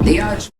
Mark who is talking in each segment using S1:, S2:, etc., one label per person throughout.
S1: The odds.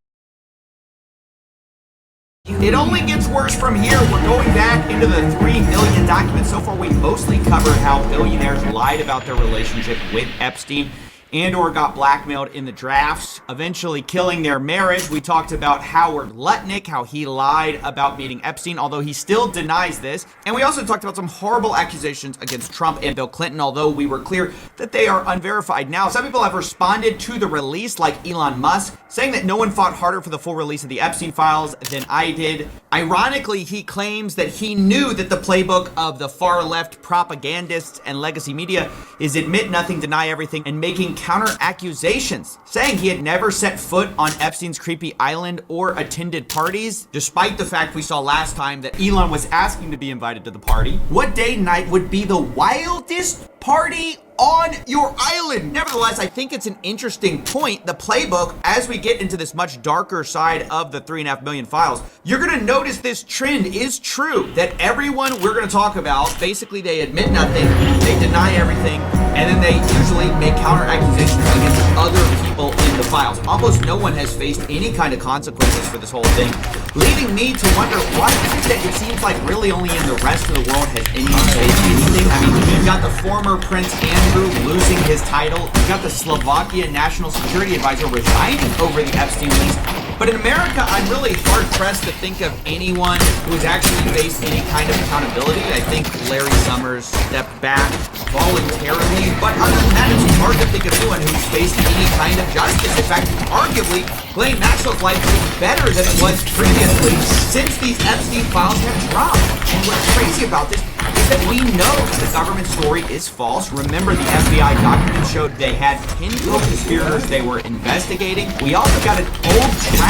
S2: It only gets worse from here. We're going back into the 3 million documents. So far, we mostly covered how billionaires lied about their relationship with Epstein and/or got blackmailed in the drafts, eventually killing their marriage. We talked about Howard Lutnick, how he lied about meeting Epstein, although he still denies this. And we also talked about some horrible accusations against Trump and Bill Clinton, although we were clear that they are unverified. Now, some people have responded to the release, like Elon Musk, saying that no one fought harder for the full release of the Epstein Files than I did. Ironically, he claims that he knew that the playbook of the far-left propagandists and legacy media is admit nothing, deny everything, and making counter accusations, saying he had never set foot on Epstein's creepy island or attended parties, despite the fact we saw last time that Elon was asking to be invited to the party. What day and night would be the wildest party on your island? Nevertheless, I think it's an interesting point, the playbook, as we get into this much darker side of the 3.5 million files. You're gonna notice this trend is true, that everyone we're gonna talk about, basically they admit nothing, they deny everything, and then they usually make counter accusations against other people in the files. Almost no one has faced any kind of consequences for this whole thing, leading me to wonder why is it that it seems like really only in the rest of the world has anyone faced anything. I mean, you've got the former Prince Andrew losing his title, you've got the Slovakia National Security Advisor resigning over the Epstein leaks. But in America, I'm really hard-pressed to think of anyone who's actually faced any kind of accountability. I think Larry Summers stepped back voluntarily, but other than that, it's hard to think of anyone who's faced any kind of justice. In fact, arguably, Ghislaine Maxwell's life is better than it was previously since these Epstein files have dropped. And what's crazy about this is that we know the government story is false. Remember, the FBI documents showed they had 10 co-conspirators they were investigating. We also got an old draft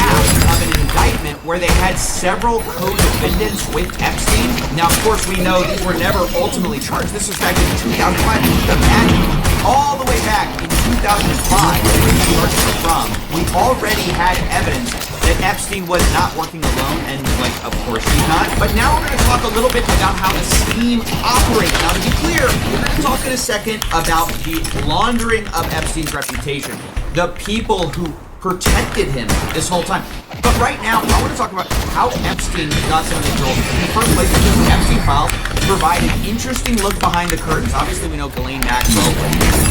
S2: of an indictment where they had several co-defendants with Epstein. Now, of course, we know these were never ultimately charged. This was back in 2005. Imagine, all the way back in 2005, where the charges were from, we already had evidence that Epstein was not working alone, and like, of course he's not. But now we're going to talk a little bit about how the scheme operates. Now, to be clear, we're going to talk in a second about the laundering of Epstein's reputation, the people who protected him this whole time. But right now, I want to talk about how Epstein got some of the girls. In the first place, the Epstein Files provide an interesting look behind the curtains. Obviously, we know Ghislaine Maxwell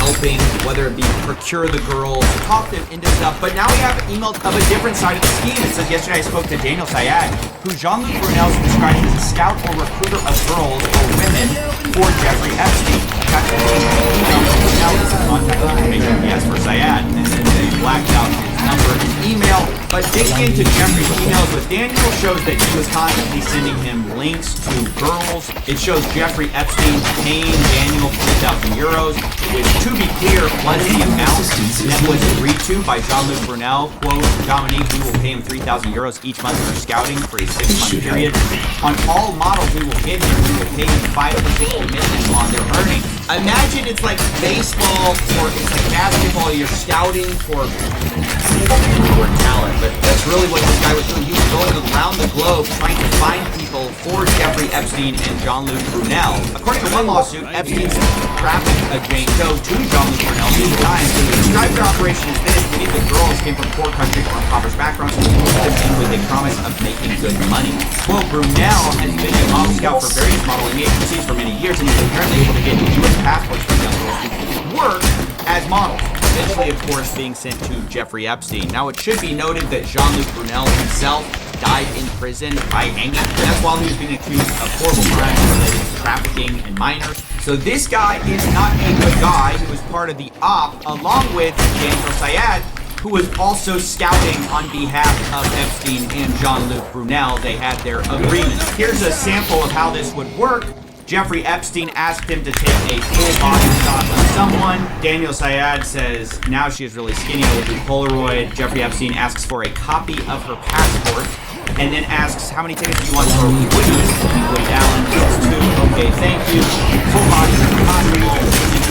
S2: helping, whether it be procure the girls, talk them into stuff. But now we have emails of a different side of the scheme. It says yesterday I spoke to Daniel Syed, who Jean-Luc Brunel described as a scout or recruiter of girls or women for Jeffrey Epstein. Now this is contact information he has for Syed, and then they blacked out his number and email. But digging into Jeffrey's emails with Daniel shows that he was constantly sending him links to girls. It shows Jeffrey Epstein paying Daniel 3,000 euros, which, to be clear, was the amount that was agreed to by Jean-Luc Brunel. Quote, Dominique, we will pay him 3,000 euros each month for scouting for a 6-month period. On all models we will get him, we will pay him 5% commission on their earnings. Imagine it's like baseball or it's like basketball. You're scouting for talent, but that's really what this guy was doing. He was going around the globe trying to find people for Jeffrey Epstein and Jean-Luc Brunel. According to one lawsuit, Epstein's traffic a Jane Doe to Jean-Luc Brunel 2 times. He described their operation as this: many of the girls came from poor countries or impoverished backgrounds, and with a promise of making good money. Quote, Brunel has been a model scout for various modeling agencies for many years, and he's apparently able to get U.S. passports for young girls who work as models, eventually, of course, being sent to Jeffrey Epstein. Now, it should be noted that Jean-Luc Brunel himself died in prison by hanging, and that's while he was being accused of horrible crimes related to trafficking and minors. So this guy is not a good guy. He was part of the op, along with Daniel Syed, who was also scouting on behalf of Epstein and Jean-Luc Brunel. They had their agreement. Here's a sample of how this would work. Jeffrey Epstein asked him to take a full body shot of someone. Daniel Syed says, now she is really skinny, with a Polaroid. Jeffrey Epstein asks for a copy of her passport and then asks, how many tickets do you want for Woody? Woody Allen says 2. Okay, thank you. Full body possible.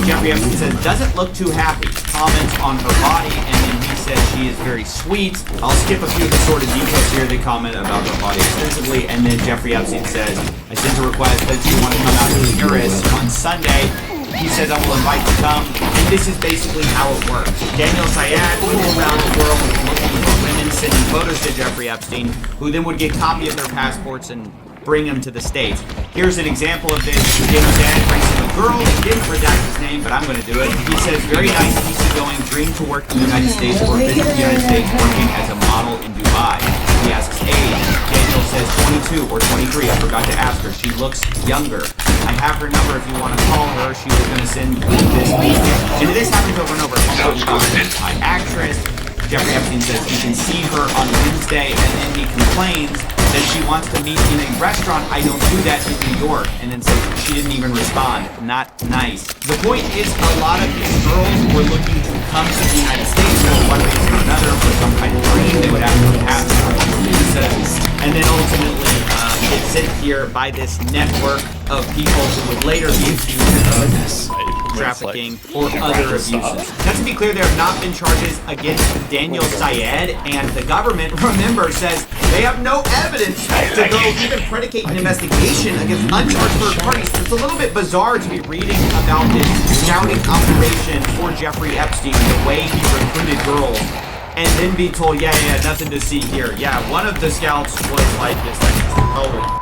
S2: Jeffrey Epstein says, doesn't look too happy. Comments on her body, and then he says she is very sweet. I'll skip a few of the sort of details here. They comment about her body extensively, and then Jeffrey Epstein says, I sent a request that you want to come out to Paris on Sunday. He says, I will invite you to come. And this is basically how it works. Daniel Syed will go around the world looking for women sending photos to Jeffrey Epstein, who then would get a copy of their passports and bring them to the States. Here's an example of this. Daniel's dad brings him a girl. He didn't redact his name, but I'm going to do it. He says, very nice, easygoing, dream to work in the United States or visit the United States working as a model in Dubai. He asks age. Daniel says 22 or 23. I forgot to ask her. She looks younger. I have her number if you want to call her. She was going to send this week. And this happens over and over. High actress. Jeffrey Epstein says he can see her on Wednesday, and then he complains that she wants to meet in a restaurant. I don't do that in New York. And then says she didn't even respond. Not nice. The point is, a lot of these girls were looking to come to the United States for one reason or another, for some kind of dream. They would have to pass visas. And then ultimately, it's sent here by this network of people who would later be accused of trafficking or other abuses. Now, to be clear, there have not been charges against Daniel Syed, and the government, remember, says they have no evidence to go even predicate an investigation against uncharged third parties. It's a little bit bizarre to be reading about this scouting operation for Jeffrey Epstein, the way he recruited girls, and then be told, yeah, nothing to see here. Yeah, one of the scouts was like this,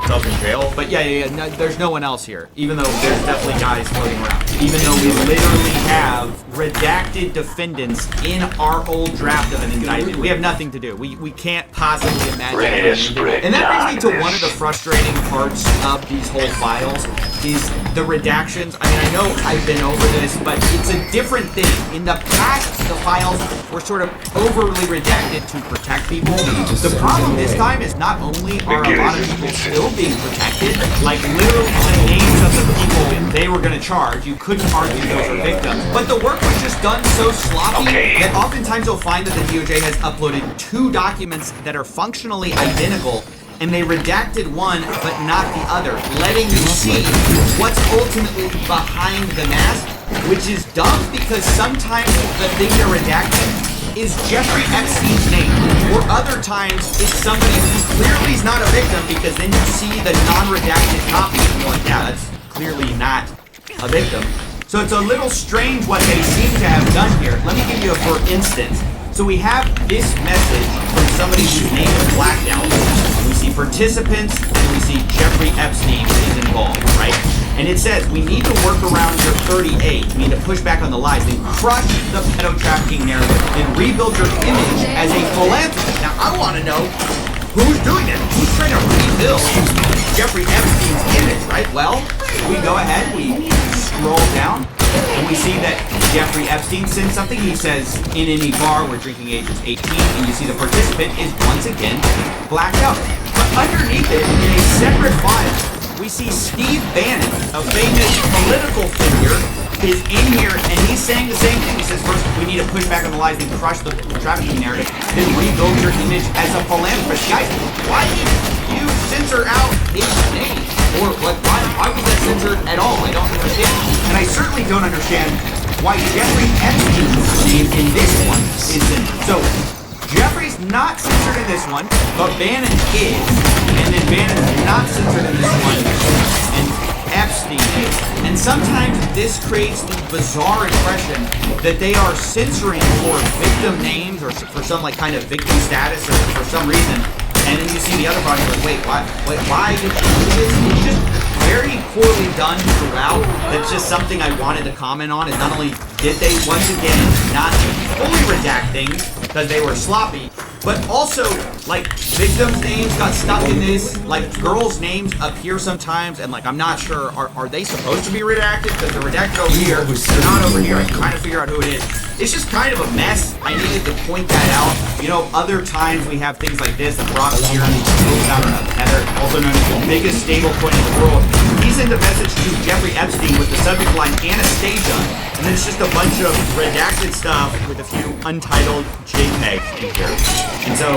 S2: up in jail. But no, there's no one else here, even though there's definitely guys floating around. Even though we literally have redacted defendants in our old draft of an indictment. We have nothing to do. We can't possibly imagine. And that brings me to one of the frustrating parts of these whole files is the redactions. I mean, I know I've been over this, but it's a different thing. In the past, the files were sort of overly redacted to protect people. The problem this time is not only are a lot of people still being protected, like literally the names of the people they were going to charge, you couldn't argue those are victims. But the work was just done so sloppy that oftentimes you'll find that the DOJ has uploaded 2 documents that are functionally identical, and they redacted one but not the other, letting you see what's ultimately behind the mask, which is dumb because sometimes the thing they're redacting is Jeffrey Epstein's name, or other times it's somebody who clearly is not a victim, because then you see the non-redacted copy and you're like, yeah, that's clearly not a victim. So it's a little strange what they seem to have done here. Let me give you a for instance. So we have this message from somebody whose name is blacked out. We see participants, and we see Jeffrey Epstein is involved, right? And it says, we need to work around your 38. We need to push back on the lies, then crush the pedo-trafficking narrative, and rebuild your image as a philanthropist. Now, I want to know who's doing that. Who's trying to rebuild Jeffrey Epstein's image, right? Well, we go ahead, we scroll down, and we see that Jeffrey Epstein sends something. He says, in any bar where drinking age is 18, and you see the participant is once again blacked out. But underneath it, in a separate file, we see Steve Bannon, a famous political figure, is in here, and he's saying the same thing. He says, first, we need to push back on the lies and crush the trafficking narrative, then rebuild your image as a philanthropist. Guys, why did you censor out his name? Or why was that censored at all? I don't understand. And I certainly don't understand why Jeffrey Epstein's name in this one is censored. So, Jeffrey's not censored in this one, but Bannon is. And then Bannon's not censored in this one, and Epstein is. And sometimes this creates the bizarre impression that they are censoring for victim names or for some like kind of victim status or for some reason. And then you see the other party like, wait, why did you do this? It's just very poorly done throughout. That's just something I wanted to comment on, is not only did they once again not fully redact things because they were sloppy, but also, like, victims' names got stuck in this. Like, girls' names appear sometimes, and, like, I'm not sure, are they supposed to be redacted? Because they're redacted over here, they're not over here. I can kind of figure out who it is. It's just kind of a mess. I needed to point that out. You know, other times we have things like this, that Brock here moves out of Heather, also known as the biggest stablecoin in the world. He sent a message to Jeffrey Epstein with the subject line, Anastasia, and then it's just a bunch of redacted stuff with a few untitled JPEGs in here. And so,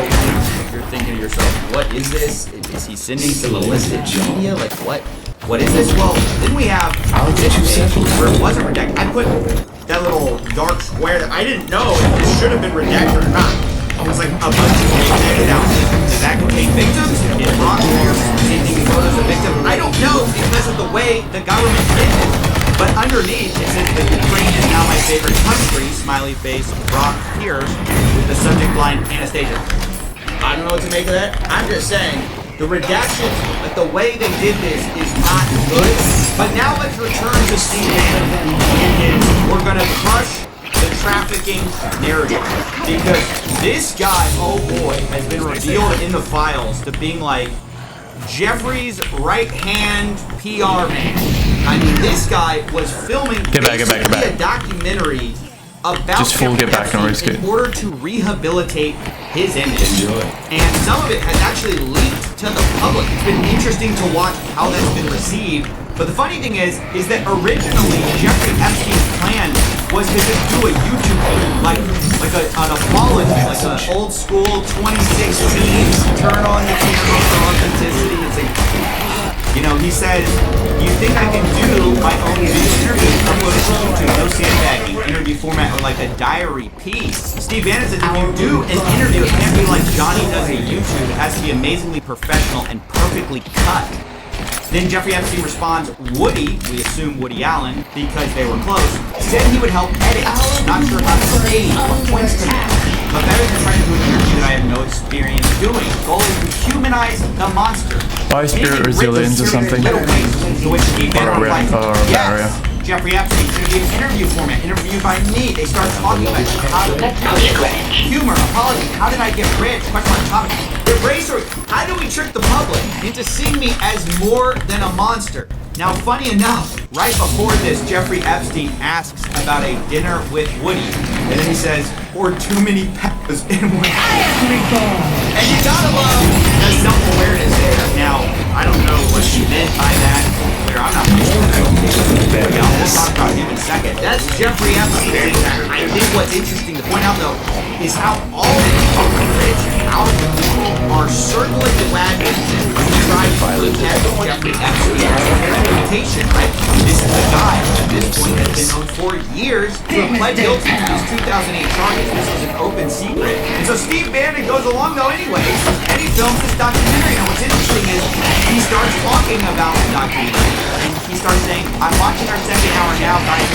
S2: you're thinking to yourself, what is this? Is he sending some illicit media? Like, what is this? Well, then we have this page where it wasn't redacted. I put that little dark square that I didn't know if this should have been redacted or not. It was like a bunch of JPEGs out. Does that contain victims? Is Brock here sending photos of victims? I don't know because of the way the government did it. But underneath, it says that Ukraine is now my favorite country, smiley face, Brock Pierce, with the subject line, Anastasia. I don't know what to make of that. I'm just saying, the redactions, like the way they did this is not good. But now let's return to Steve Bannon and his, we're going to crush the trafficking narrative. Because this guy, oh boy, has been revealed in the files to being like Jeffrey's right-hand PR man. I mean, this guy was filming a documentary about Jeffrey Epstein in order to rehabilitate his image. And some of it has actually leaked to the public. It's been interesting to watch how that's been received. But the funny thing is that originally Jeffrey Epstein's plan was to just do a YouTube video, like an apology, like an old school 2016, turn on the camera for authenticity. It's like, you know, he says, you think I can do my own video interview, upload it to YouTube, no sandbagging, interview format or like a diary piece. Steve Bannon says if you do an interview, it can't be like Johnny does a YouTube. It has to be amazingly professional and perfectly cut. Then Jeffrey Epstein responds, Woody, we assume Woody Allen, because they were close, said he would help edit. Not sure how to say what points to make. But better than trying to do an interview that I have no experience doing. Goal is to humanize the monster.
S1: By spirit resilience or something.
S2: To which Steve Bannon replied, yes, Jeffrey Epstein should be an interview format, interviewed by me. They start talking about how to humor, apology, how did I get rich, question mark topic. The race story, how do we trick the public into seeing me as more than a monster? Now, funny enough, right before this, Jeffrey Epstein asks about a dinner with Woody. And then he says, or too many peppers in one. And you gotta love the self-awareness there. Now, I don't know what she meant by that. I'm not we'll talk about him in a second. That's Jeffrey Epstein. I think what's interesting to point out, though, is how all the rich and powerful people are circling the wagons and trying to protect Jeffrey Epstein's reputation, right? This is a guy at this point has been known for years to have pled guilty to his 2008 charges. This is an open secret. And so Steve Bannon goes along, though, anyways, and he films this documentary. And what's interesting is he starts talking about the documentary. And he starts saying, I'm watching our second hour now, guys.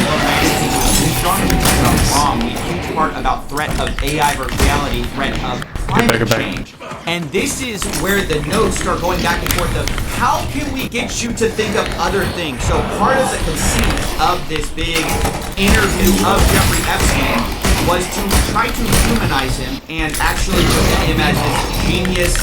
S2: He's strongly about wrong. A huge part about threat of AI versus reality, threat of climate change. And this is where the notes start going back and forth of how can we get you to think of other things? So part of the conceit of this big interview of Jeffrey Epstein was to try to humanize him and actually present him as this genius,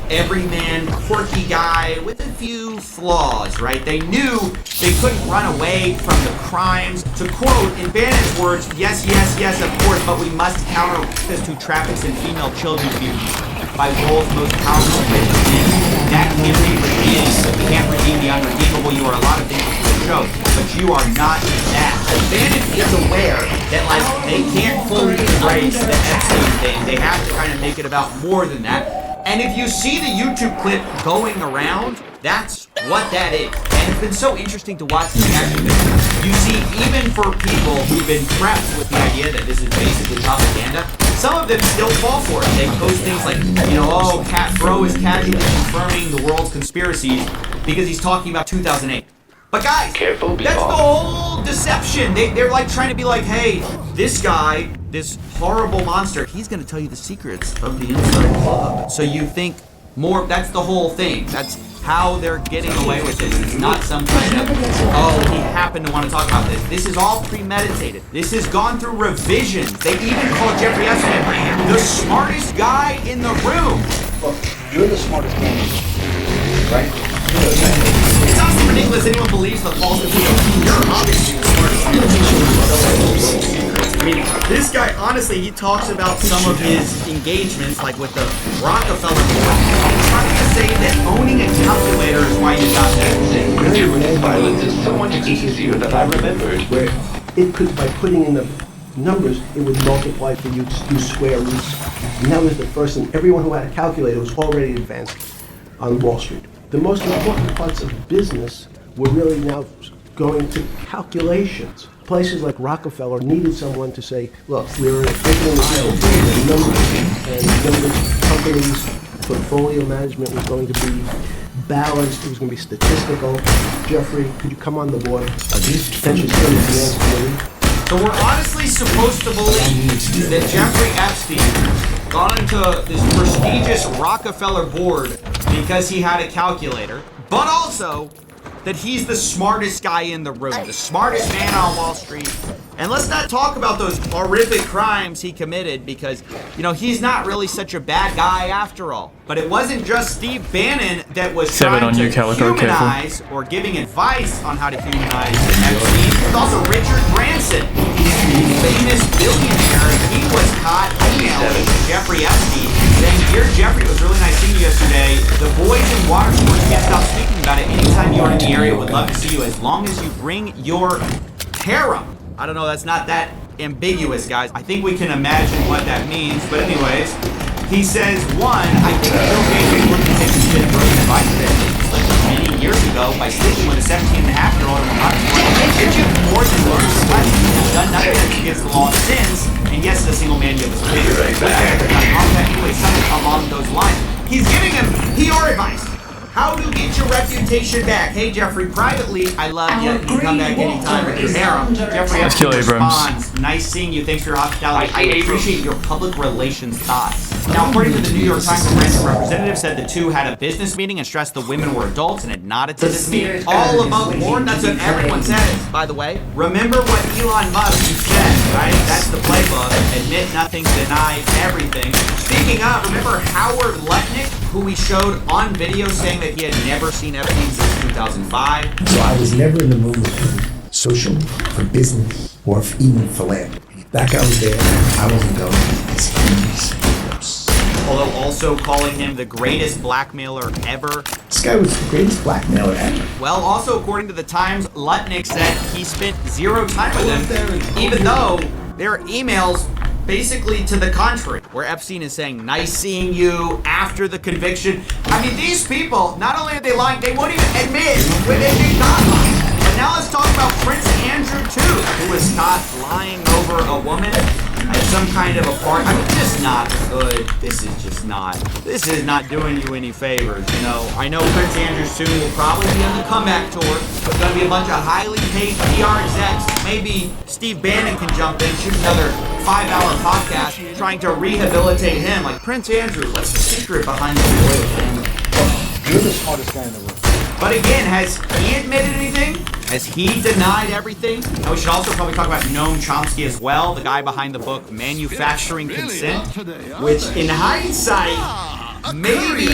S2: everyman, quirky guy with a few flaws, right? They knew they couldn't run away from the crimes. To quote, in Bannon's words, yes, of course, but we must counter this to traffics and female children abuse by world's most powerful men. That can't be redeemed. You can't redeem the unredeemable. You are a lot of things to the show, but you are not that. Bannon is aware that, like, they can't fully embrace the Epstein thing. They have to kind of make it about more than that. And if you see the YouTube clip going around, that's what that is. And it's been so interesting to watch the reaction. You see, even for people who've been prepped with the idea that this is basically propaganda, some of them still fall for it. They post things like, you know, oh, Cat Bro is casually confirming the world's conspiracies because he's talking about 2008. But guys, that's the whole deception. They're like trying to be like, hey, this guy, this horrible monster, he's going to tell you the secrets of the inside club. So you think more, that's the whole thing. That's how they're getting away with this. It's not some kind of, oh, he happened to want to talk about this. This is all premeditated. This has gone through revisions. They even call Jeffrey Epstein the smartest guy in the room.
S3: Look, you're the smartest man in the room, right?
S2: It's honestly ridiculous anyone believes the false conclusion. You're obviously the smartest man. I mean, this guy, honestly, he talks about some of his engagements, like with the Rockefeller board. He's trying to say that owning a calculator is why you got that thing.
S4: Violence is so much easier than I remembered.
S3: Where it could, by putting in the numbers, it would multiply for you to do square roots. And that was the first thing. Everyone who had a calculator was already advanced on Wall Street. The most important parts of business were really now going to calculations. Places like Rockefeller needed someone to say, look, we're taking the numbers, and numbers, companies, portfolio management was going to be balanced, it was going to be statistical. Jeffrey, could you come on the board? Potentially still the finance committee.
S2: So we're honestly supposed to believe that Jeffrey Epstein gone into this prestigious Rockefeller board because he had a calculator, but also that he's the smartest guy in the room, the smartest man on Wall Street. And let's not talk about those horrific crimes he committed because, you know, he's not really such a bad guy after all. But it wasn't just Steve Bannon that was trying to humanize or giving advice on how to humanize Epstein. It was also Richard Branson, famous billionaire. He was caught emailing Jeffrey Epstein saying, "Dear Jeffrey, it was really nice seeing you yesterday. The boys in water sports can't stop speaking about it. Anytime you're in the area, would love to see you as long as you bring your harem." I don't know, that's not that ambiguous, guys. I think we can imagine what that means. But anyways, he says, one, I think Bill Gates was looking to take some brilliant advice that many years ago by sleeping with a 17-and-a-half-year-old in a hot sport. Did you more than learn his lesson? He's done nothing that's against the law and sins. And yes, the single man give us a favor. Anyway, something along those lines. He's giving him PR advice. How to get your reputation back. Hey, Jeffrey, privately, I love you. You can come back anytime with your harem. Jeffrey Epstein responds, nice seeing you. Thanks for your hospitality. I appreciate your public relations thoughts. Now, according to the New York Times, the Branson representative said the two had a business meeting and stressed the women were adults and had not attended the meeting. All above board, that's what everyone says, by the way. Remember what Elon Musk said, right? That's the playbook. Admit nothing, deny everything. Speaking of, remember Howard Lutnick, who we showed on video saying that he had never seen Epstein since 2005.
S5: So I was never in the mood for social, for business, or for even philanthropy. That guy was there, I wasn't going to his
S2: Although also calling him the greatest blackmailer ever.
S5: This guy was the greatest blackmailer ever.
S2: Well, also according to the Times, Lutnick said he spent zero time with him, even though there are emails basically to the contrary, where Epstein is saying, nice seeing you after the conviction. I mean, these people, not only are they lying, they won't even admit when they did not lie. And now let's talk about Prince Andrew, too, who was caught lying over a woman at some kind of a party. I mean, just not good. This is not doing you any favors, you know. I know Prince Andrew soon will probably be on the comeback tour. There's going to be a bunch of highly paid PR execs. Maybe Steve Bannon can jump in, shoot another 5-hour podcast trying to rehabilitate him. Like, Prince Andrew, what's the secret behind the royal family?
S6: You're the smartest guy in the room.
S2: But again, has he admitted anything? Has he denied everything? Now we should also probably talk about Noam Chomsky as well, the guy behind the book Manufacturing Consent, which in hindsight, maybe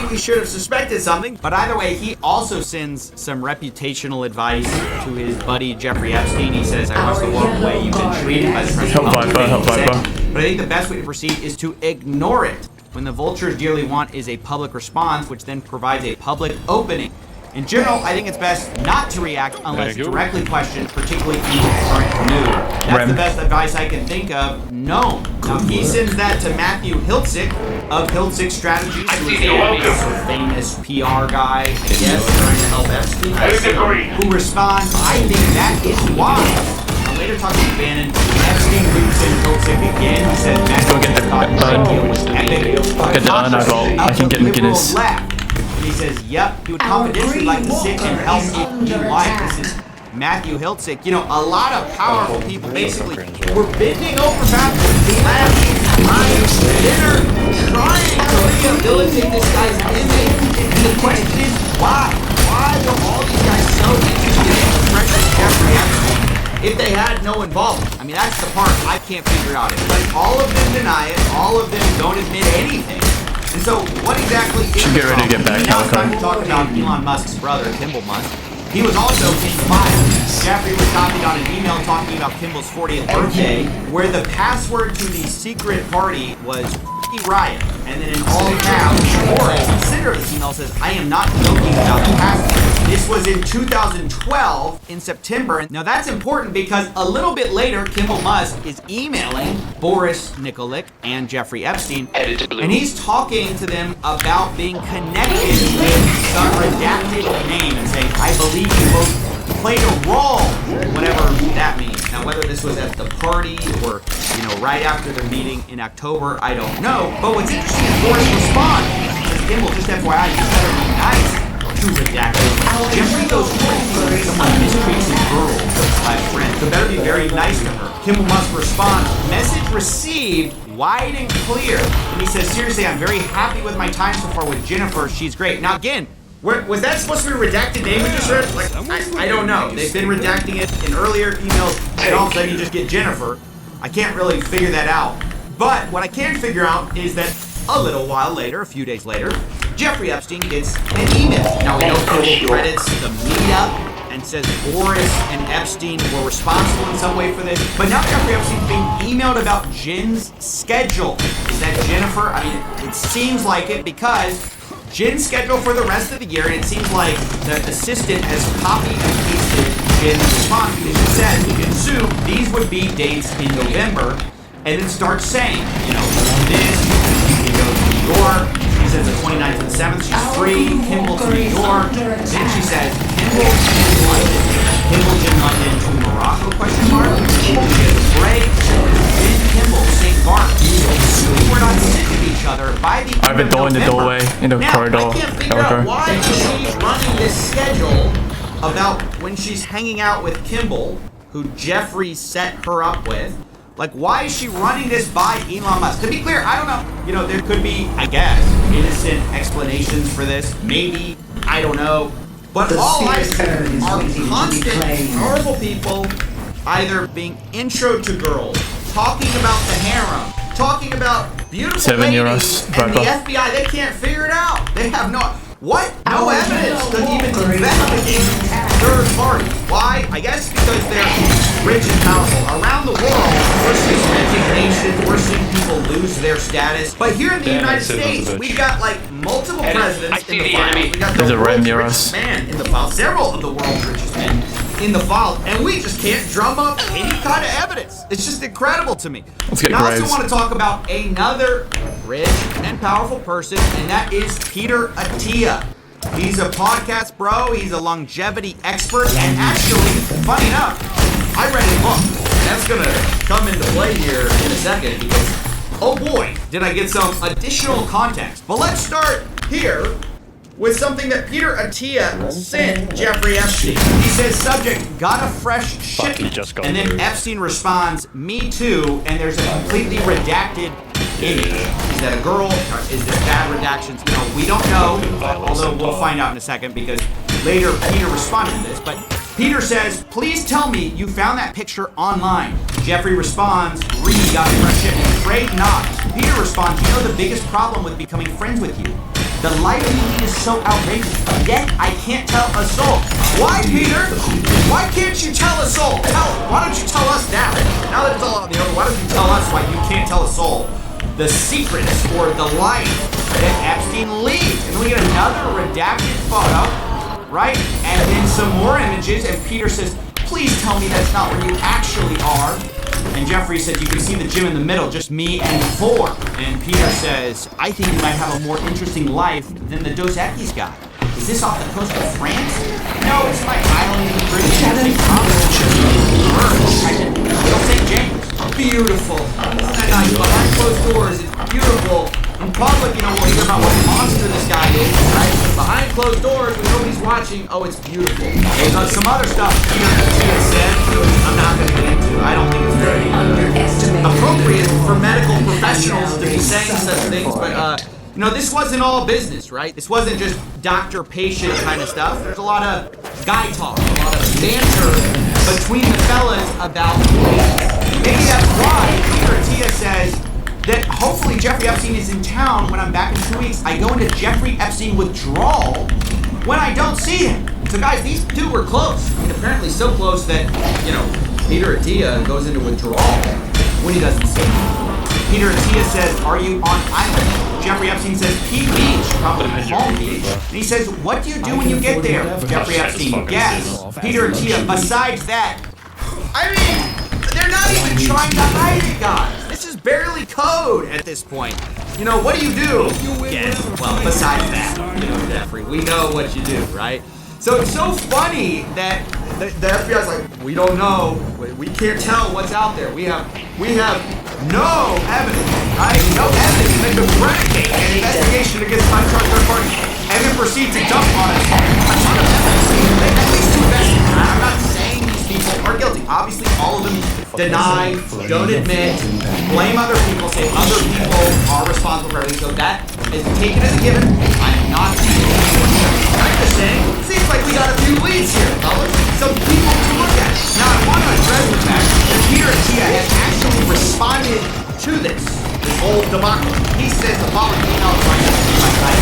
S2: we should have suspected something. But either way, he also sends some reputational advice to his buddy Jeffrey Epstein. He says, I wish the world way you've been treated by the president.
S1: Help Viper.
S2: But I think the best way to proceed is to ignore it. When the vultures dearly want is a public response, which then provides a public opening. In general, I think it's best not to react unless directly questioned, particularly in current news. That's the best advice I can think of. No. Now, he sends that to Matthew Hiltzik of Hiltzik Strategies, who is a famous PR guy, I guess, trying to help Epstein, who responds, I think that is wise. Later talking to Bannon, Epstein loops in Hiltzik again. He says Matthew thought the deal was epic.
S1: Get the I can get McGinnis.
S2: And he says, yep, he would confidentially like to sit and help if you like. This is Matthew Hiltzik. You know, a lot of powerful people basically were bending over backwards, laughing, crying, dinner, trying to rehabilitate this guy's image. And the question is, why? Why were all these guys so interested in precious Jeffrey Epstein if they had no involvement? I mean, that's the part I can't figure out. It's like all of them deny it, all of them don't admit anything. And so, what exactly is
S1: Should get ready to get back,
S2: now it's time to talk about Elon Musk's brother, Kimball Musk. He was also in files. Jeffrey was copied on an email talking about Kimball's 40th birthday, where the password to the secret party was Riot. And then in all caps, Boris, the sender of this email, says, I am not joking about the password. This was in 2012, in September. Now that's important because a little bit later, Kimball Musk is emailing Boris Nikolic and Jeffrey Epstein, and he's talking to them about being connected with some redacted name and saying, I believe you both played a role, whatever that means. Now, whether this was at the party or, you know, right after the meeting in October, I don't know. But what's interesting is Boris responds. Says, Kimball, just FYI, you better be nice. to redact it. Jeffrey goes crazy if someone mistreats his girl/friend. So better be very nice to her. Kimball must respond, message received, wide and clear. And he says, seriously, I'm very happy with my time so far with Jennifer. She's great. Now again, was that supposed to be a redacted name we just heard? Like, I don't know. They've been redacting it in earlier emails, and all of a sudden you just get Jennifer. I can't really figure that out. But what I can figure out is that a little while later, a few days later, Jeffrey Epstein gets an email. Now we know Kimball credits the meetup and says Boris and Epstein were responsible in some way for this. But now Jeffrey Epstein's being emailed about Jen's schedule. Is that Jennifer? I mean, it seems like it because Jen's schedule for the rest of the year, and it seems like the assistant has copied and pasted Jen's response because she says, Sue, these would be dates in November, and then starts saying, you know, this, you can go to New York. She says the 29th and the 7th, she's free, Kimball to New York. Then she says, Kimball in London. Kimball in London to Morocco, question mark. Kimball get a break. Then Kimball, St. Barth. We're not sick of each other by the
S1: I've been in the doorway, in the corridor.
S2: I can't figure out why she's running this schedule about when she's hanging out with Kimball, who Jeffrey set her up with. Like, why is she running this by Elon Musk? To be clear, I don't know. You know, there could be, I guess, innocent explanations for this. Maybe. I don't know. But all I see are constant, powerful people either being intro to girls, talking about the harem, talking about beautiful ladies, and the FBI, they can't figure it out. They have no evidence to even investigate third parties. Why? I guess because they're rich and powerful. Around the world, we're seeing resignation, we're seeing people lose their status. But here in the United States, we've got like multiple presidents in the file. We got the world's richest man in the file, several of the world's richest men in the file, and we just can't drum up any kind of evidence. It's just incredible to me. And I also want to talk about another rich and powerful person, and that is Peter Attia. He's a podcast bro, he's a longevity expert, and actually, funny enough, I read his book. That's gonna come into play here in a second because, oh boy, did I get some additional context. But let's start here with something that Peter Attia sent Jeffrey Epstein. He says, subject, got a fresh shipment. And then Epstein responds, me too, and there's a completely redacted image. Is that a girl? Is this bad redactions? You know, we don't know, although we'll find out in a second because later Peter responded to this. But Peter says, please tell me you found that picture online. Jeffrey responds, got a fresh shipment. Afraid not. Peter responds, you know the biggest problem with becoming friends with you? The life you lead is so outrageous, yet I can't tell a soul. Why, Peter? Why can't you tell a soul? Why don't you tell us now? Now that it's all out in the open, why don't you tell us why you can't tell a soul the secrets or the life that Epstein leads? And we get another redacted photo, right? And then some more images, and Peter says, please tell me that's not where you actually are. And Jeffrey said, you can see the gym in the middle, just me and 4. And Peter says, I think you might have a more interesting life than the Dos Equis guy. Is this off the coast of France? No, it's my island in the British St. James. Beautiful. Isn't that nice? Behind closed doors, it's beautiful. In public, you know, we'll hear about what a monster this guy is, right? Behind closed doors, when nobody's watching, oh, it's beautiful. Some other stuff Peter said, I'm not going to get into. I don't think it's very appropriate for medical professionals to be saying such things, but, you know, this wasn't all business, right? This wasn't just doctor-patient kind of stuff. There's a lot of guy talk, a lot of banter between the fellas about maybe that's why Peter Attia says that hopefully Jeffrey Epstein is in town when I'm back in 2 weeks. I go into Jeffrey Epstein withdrawal when I don't see him. So guys, these two were close. I mean, apparently so close that, you know, Peter Attia goes into withdrawal when he doesn't see him. Peter Attia says, are you on island? Jeffrey Epstein says, P Beach, probably Palm Beach. And he says, what do you do when you get there? Jeffrey Epstein, yes. Peter Attia, besides that, I mean, they're not even trying to hide it, guys. This is barely code at this point. You know, what do you do? Yes, well, besides that, you know, Jeffrey, we know what you do, right? So it's so funny that the FBI's like, we don't know, we can't tell what's out there. We have no evidence, right? No evidence that could predicate an investigation against untrusted third parties and then proceed to dump on us Obviously, all of them deny, don't admit, blame other people, say other people are responsible for everything. So that is taken as a given. I am not I'm just saying, seems like we got a few leads here, fellas. Some people to look at. Now, I want to address the fact that Peter Attia has actually responded to this whole debacle. He says the following email is right to my side.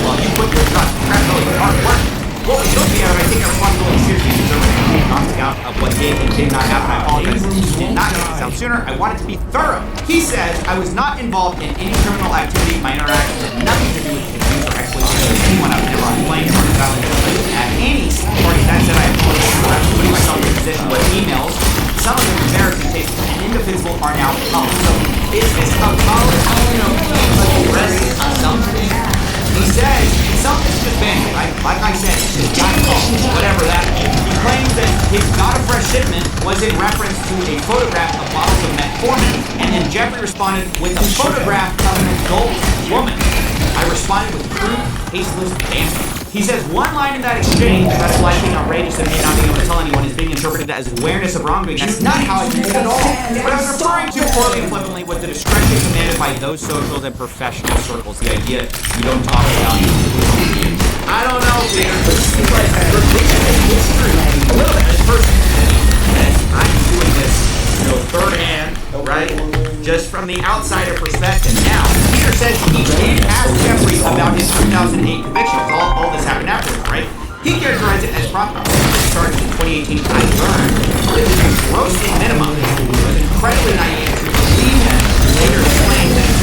S2: Well, you put your trust in credibility and hard work. What was looking at, I take our responsibility seriously because everything comes out of what did and did not happen. I apologize. Did not make it sound sooner. I wanted to be thorough. He says, I was not involved in any criminal activity. My interactions had nothing to do with the abuse or exploitation of anyone. I was never on blame or violent at any party. That said, I have putting myself in a position where emails, some of them embarrassing cases, and indivisible are now public. So is this a policy, addressing something? He says, something's just banned, right? Like I said, it's just got whatever that is. He claims that his got a fresh shipment was in reference to a photograph of bottles of metformin, and then Jeffrey responded with a photograph of an adult woman. I responded with crude, tasteless banter. He says one line in that exchange about it being outrageous and me not being able to tell anyone is being interpreted as awareness of wrongdoing. That's not how I used it at all. What I was referring to poorly and flippantly was the discretion commanded by those socials and professional circles. The idea you don't talk about it. I don't know, Peter. It seems like revision in history a little bit. This person, I'm doing this, third hand, right? Just from the outsider perspective. Now, Peter says he did ask Jeffrey about his 2008 convictions. All this happened afterwards, right? He characterized it as proper. Charged in 2018, I learned that this was grossly minimized. It was incredibly naive to believe him. Later explained that in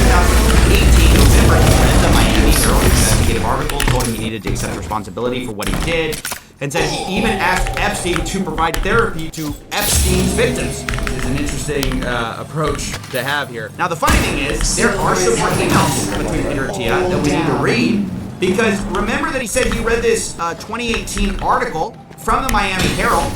S2: 2018, November, he read the Miami Herald investigative article, told him he needed to accept responsibility for what he did, and said he even asked Epstein to provide therapy to Epstein's victims. This is an interesting approach to have here. Now, the funny thing is, there are some more emails between Peter Attia that we need to read, because remember that he said he read this 2018 article from the Miami Herald.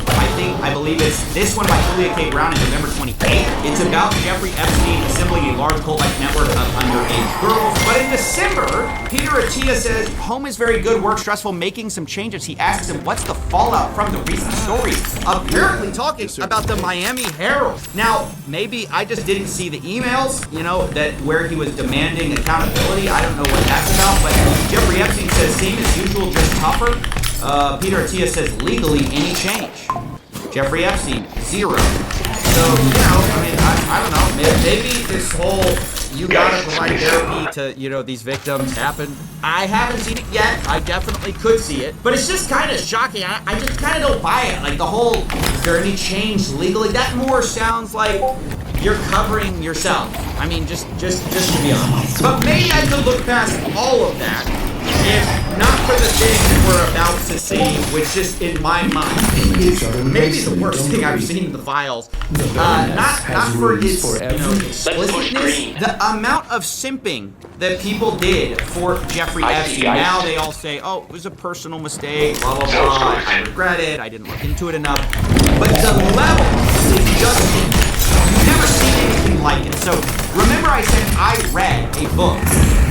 S2: I believe it's this one by Julia K. Brown in November 28th. It's about Jeffrey Epstein assembling a large cult-like network of underage girls. But in December, Peter Attia says, home is very good, work stressful, making some changes. He asks him, what's the fallout from the recent stories? Apparently talking about the Miami Herald. Now, maybe I just didn't see the emails, that where he was demanding accountability. I don't know what that's about, but Jeffrey Epstein says, same as usual, just tougher. Peter Attia says, legally, any change. Jeffrey Epstein, 0. So, I don't know. Maybe this whole, you gotta provide therapy to, these victims happened. I haven't seen it yet. I definitely could see it. But it's just kind of shocking. I just kind of don't buy it. Like the whole, is there any change legally? That more sounds like you're covering yourself. I mean, just to be honest. But maybe I could look past all of that. If not for the thing we're about to see, which just in my mind is maybe the worst thing I've seen in the files. Not for its explicitness, the amount of simping that people did for Jeffrey Epstein. Now they all say, oh, it was a personal mistake, blah, blah, blah, I regret it, I didn't look into it enough. But the level is just you've never seen anything like it. So remember I said I read a book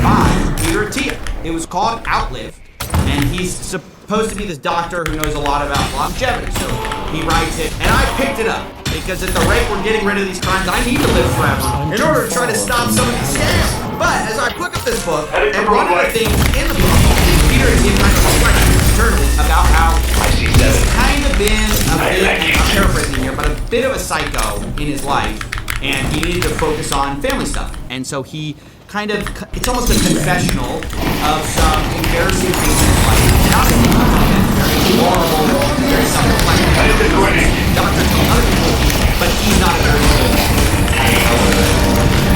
S2: by Peter Attia. It was called Outlive, and he's supposed to be this doctor who knows a lot about longevity. So he writes it, and I picked it up because at the rate we're getting rid of these crimes, I need to live forever in order to try to stop some of these scams. But as I pick up this book, and one of the things in the book, Peter Attia kind of reflects internally about how he's kind of been a bit, and I'm paraphrasing here, but a bit of a psycho in his life, and he needed to focus on family stuff. And so he kind of, it's almost a confessional of some embarrassing things in his life. And obviously, very horrible, very self-reflective. Doctor telling other people, but he's not a very good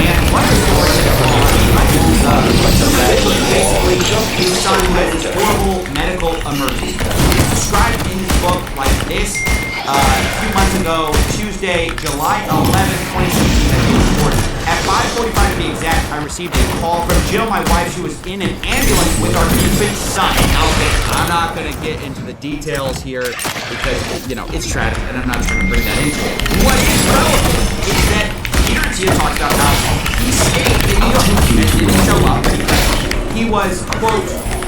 S2: and one of the stories basically his son has this horrible medical emergency. It's described in his book like this. A few months ago, Tuesday, July 11th, 2016, that he was reported. At 5:45 to be exact, I received a call from Jill, my wife. She was in an ambulance with our infant son. Okay, I'm not going to get into the details here because, it's tragic and I'm not trying to bring that into it. What is relevant is that Peter Attia talks about how he stayed in New York and didn't show up. He was, quote,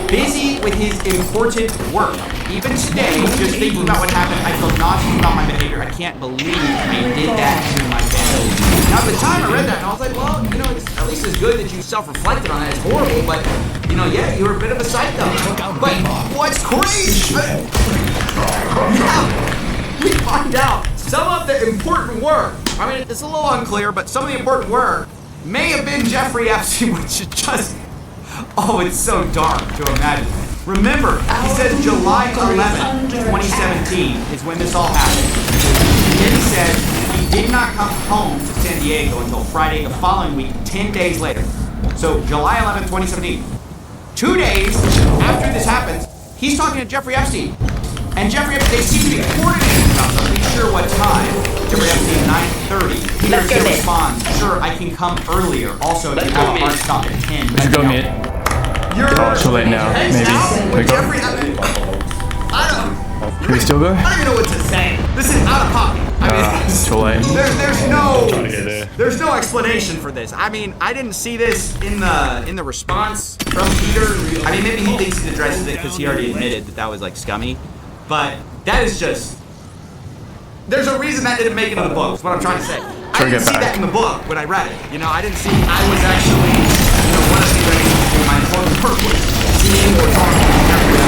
S2: busy with his important work. Even today, just thinking about what happened, I feel nauseous about my behavior. I can't believe I did that to my family. Now, at the time I read that, and I was like, well, you know, it's at least it's good that you self-reflected on that. It's horrible, but, you know, yeah, you were a bit of a psycho. But what's crazy? Now, we find out some of the important work. I mean, it's a little unclear, but some of the important work may have been Jeffrey Epstein, which is just, oh, it's so dark to imagine. Remember, he says July 11th, 2017 is when this all happened. And then he said he did not come home to San Diego until Friday the following week, 10 days later. So July 11th, 2017. 2 days after this happens, he's talking to Jeffrey Epstein. And Jeffrey Epstein, they seem to be coordinating about something. Sure, what time? Jeffrey Epstein, 9:30.
S7: Let's go meet.
S2: Responds, sure, I can come earlier. Also, if you have a hard stop at 10.
S1: Let's go meet.
S2: You're
S1: Too late now, maybe.
S2: with
S1: We go.
S2: Jeffrey, I don't.
S1: Can we still go?
S2: I don't even know what to say. This is out of pocket. I mean,
S1: Too late.
S2: there's no explanation for this. I mean, I didn't see this in the response from Peter. I mean, maybe he thinks he addresses it because he already admitted that was like scummy, but that is just. There's a reason that didn't make it in the book. Is what I'm trying to say. I didn't see that in the book when I read it. You know, I didn't see. I was actually, you know, one of the things my important work was seeing or talking to Jeffrey.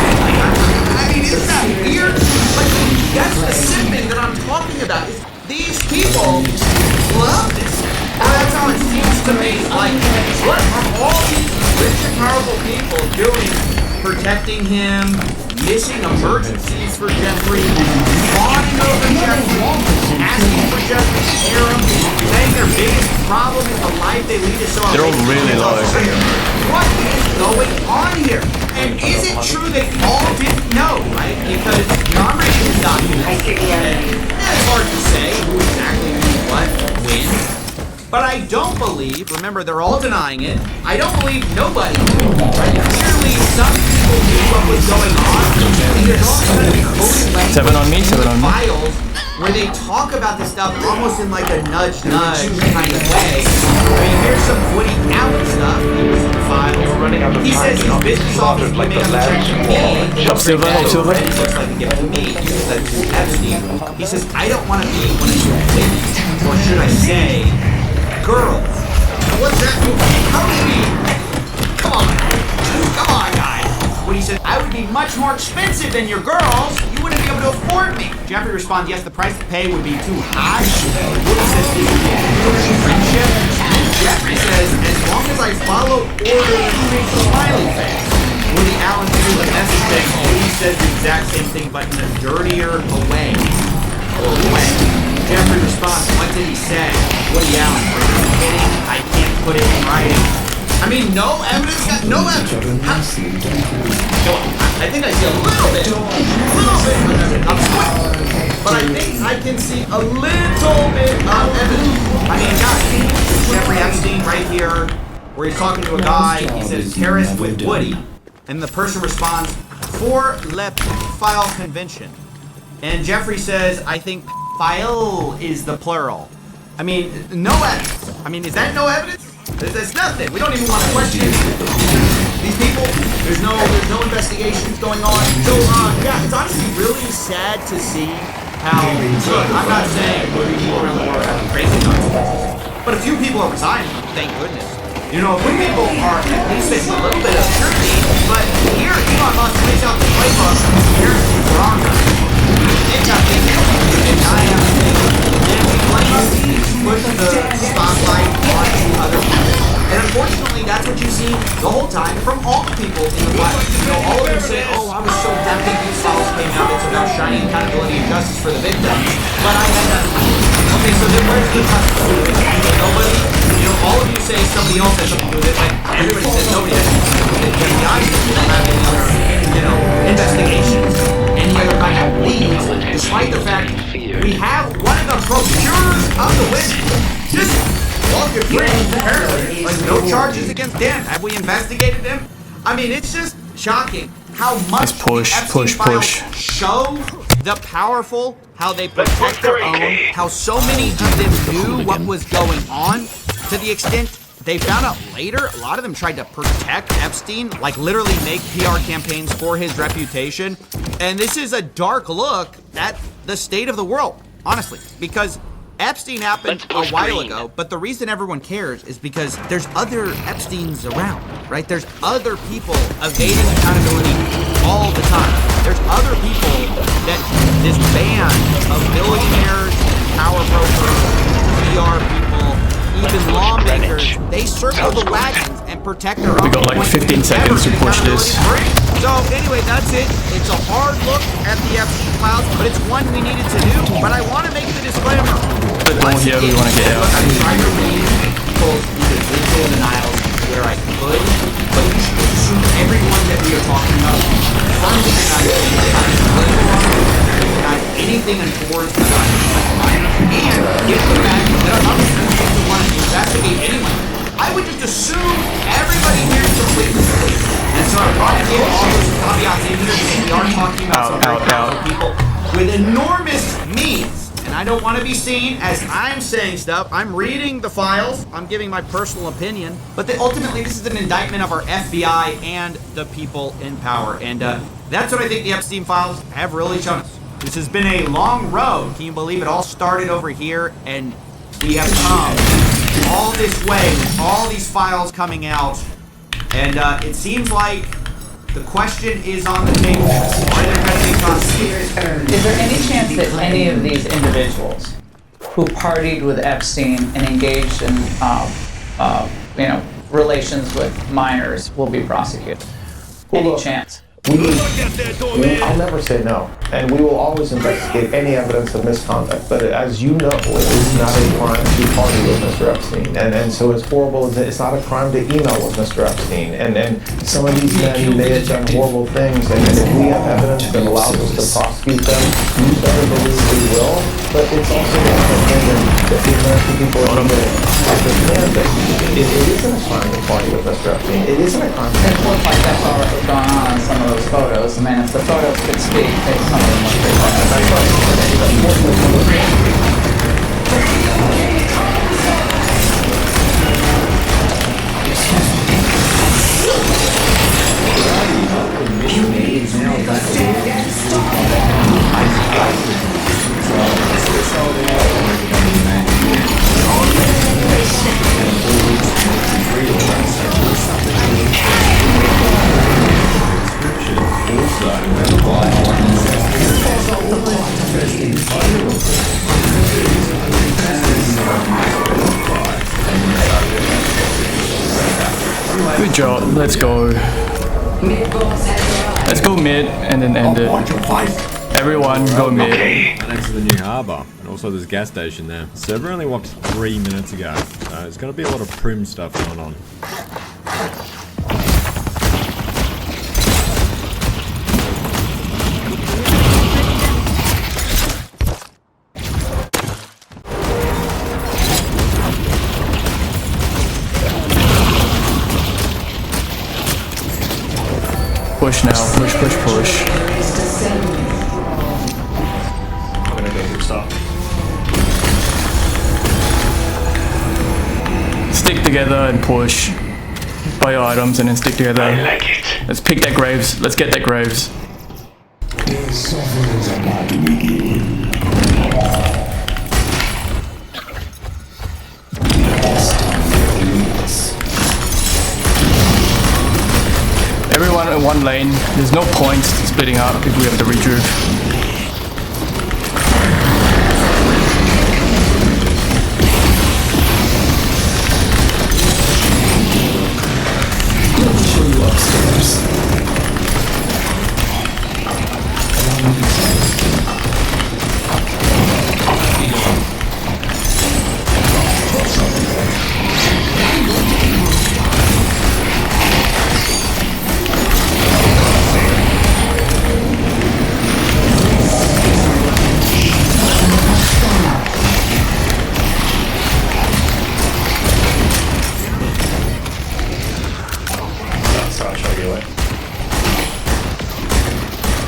S2: I mean, isn't that weird? Like, that's the simping that I'm talking about. Is these people love this. And that's how it seems to me. Like, what are all these rich and powerful people doing? Protecting him, missing emergencies for Jeffrey, fawning over Jeffrey, asking for Jeffrey's harem, saying their biggest problem is the life they lead is so
S1: They're all really low.
S2: What is going on here? And is it true they all didn't know, right? Because I'm reading the documents, and it's hard to say who exactly knew what, when. But I don't believe, remember they're all denying it, I don't believe nobody knew, right? Clearly some people knew what was going on. And there's all kind of coded language
S1: 7 on me, 7 on me.
S2: files where they talk about this stuff almost in like a nudge kind of way. I mean, here's some Woody Allen stuff. Here's some files. He says his business office may have checked me.
S1: Silver.
S2: He looks like a gift to me. He said to Epstein. He says, I don't want to be one of your women, or should I say, girls. What's that? How do you mean? Come on, guys. When he said, I would be much more expensive than your girls, you wouldn't be able to afford me. Jeffrey responds, yes, the price to pay would be too high. Woody says, this would be a friendship. And Jeffrey says, as long as I follow orders, smiley face. Woody Allen through the message thing, he says the exact same thing, but in a dirtier way. Jeffrey responds, what did he say? Woody Allen, are you kidding? I can't put it in writing. I mean, no evidence? No evidence. I think I see a little bit of evidence. I'm squint. But I think I can see a little bit of evidence. I mean, guys, Jeffrey Epstein right here, where he's talking to a guy, he says, Paris with Woody. And the person responds, for le file convention. And Jeffrey says, I think file is the plural. I mean, no evidence. I mean, is that no evidence? There's nothing. We don't even want to question these people. There's no investigations going on. So, yeah, it's honestly really sad to see how, look, I'm not saying people around the world are crazy nonsense, but a few people are resigning, thank goodness. You know, a few people are at least facing a little bit of scrutiny, but here, Elon Musk lays out the playbook. Here's the wrong guy. It got me, and I have to think, and we push the spotlight on other people. And unfortunately, that's what you see the whole time from all the people in the West. You know, all of them say, oh, I was so tempted these files came out. It's about shining accountability and justice for the victims. But I had nothing to do. Okay, so then where's the justice? Nobody? You know, all of you say somebody else has something to do with it. Like, everybody says nobody has something to do with it. The FBI doesn't have any other, you know, investigations, any other kind of leads, despite the fact we have one of the procurers of the witness. Just walking free, apparently. Like, no charges against him. Have we investigated him? I mean, it's just shocking how much
S1: push.
S2: show the powerful, how they protect their own, how so many of them knew what was going on, to the extent they found out later, a lot of them tried to protect Epstein, like literally make PR campaigns for his reputation. And this is a dark look at the state of the world, honestly, because Epstein happened a while ago, but the reason everyone cares is because there's other Epsteins around, right? There's other people evading accountability all the time. There's other people that this band of billionaires, power brokers, PR people, even lawmakers, they circle the wagons and protect their own.
S1: We got like 15 seconds to push this.
S2: So anyway, that's it. It's a hard look at the Epstein Files, but it's one we needed to do. But I want to make the disclaimer.
S1: But more here, we want to get out.
S2: I tried to read people's individual denials where I could, but you should assume everyone that we are talking about firms that not anything untoward about and if the fact that I'm not going to want to investigate anyone, I would just assume everybody here is completely safe. And so I brought in all those caveats in here because we are talking about some very powerful people with enormous means. And I don't want to be seen as I'm saying stuff. I'm reading the files. I'm giving my personal opinion. But ultimately, this is an indictment of our FBI and the people in power. And that's what I think the Epstein Files have really shown us. This has been a long road. Can you believe it all started over here? And we have come all this way with all these files coming out. And it seems like the question is on the table. Are there going to be consequences?
S7: Is there any chance that any of these individuals who partied with Epstein and engaged in, relations with minors will be prosecuted? Any chance?
S8: I'll never say no, and we will always investigate any evidence of misconduct. But as you know, it's not a crime to party with Mr. Epstein, and so as horrible as it's not a crime to email with Mr. Epstein. And some of these men may have done horrible things, and if we have evidence that allows us to prosecute them, you better believe we will. But it's also important that the American people understand that it isn't a crime to party with Mr. Epstein. It isn't a crime.
S7: It looked like that's already gone on in some of those photos. I mean, if the photos could speak, some of them look pretty
S1: Good job. Let's go. Let's go mid and then end it. Everyone go mid.
S9: Next to the new harbour, and also there's a gas station there. Server only walked 3 minutes ago, so there's going to be a lot of prim stuff going on.
S1: Push now. Push, push, push.
S10: I'm gonna go do stuff.
S1: Stick together and push. Buy your items and then stick together.
S10: I like it.
S1: Let's pick that graves. Let's get that graves.
S5: The suffering is about to begin.
S1: Everyone in one lane. There's no point splitting up if we have the rejuve.
S5: Let me show you upstairs. Allow me to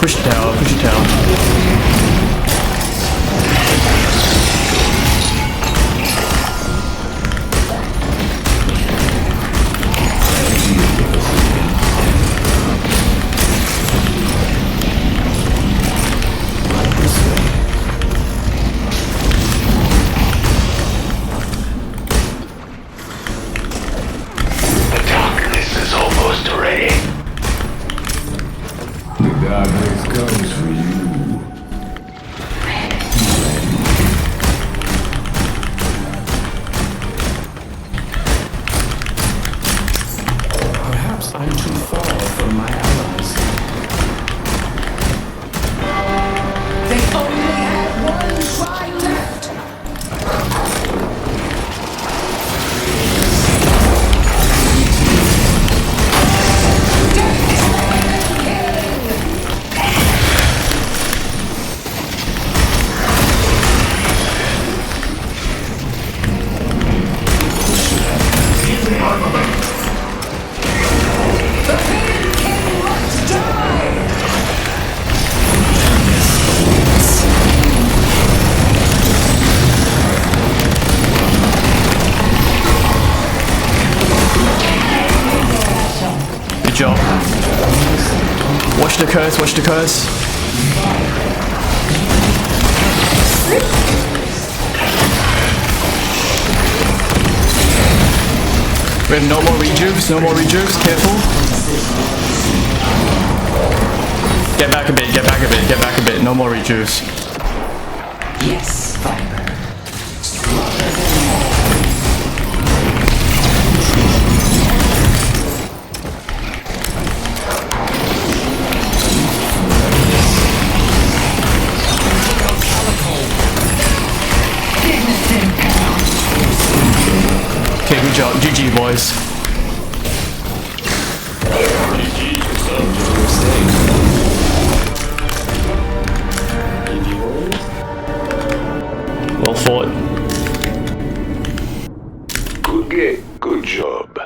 S1: Push it down, push it down.
S5: goes for you. Perhaps I'm too far from my allies. They only had one try left.
S1: Good job. Watch the curse, watch the curse. We have no more rejuves, no more rejuves, careful. Get back a bit, get back a bit, get back a bit, no more rejuves.
S5: Yes, Viper.
S1: Okay, good job. GG, boys. Well fought.
S4: Good game. Good job.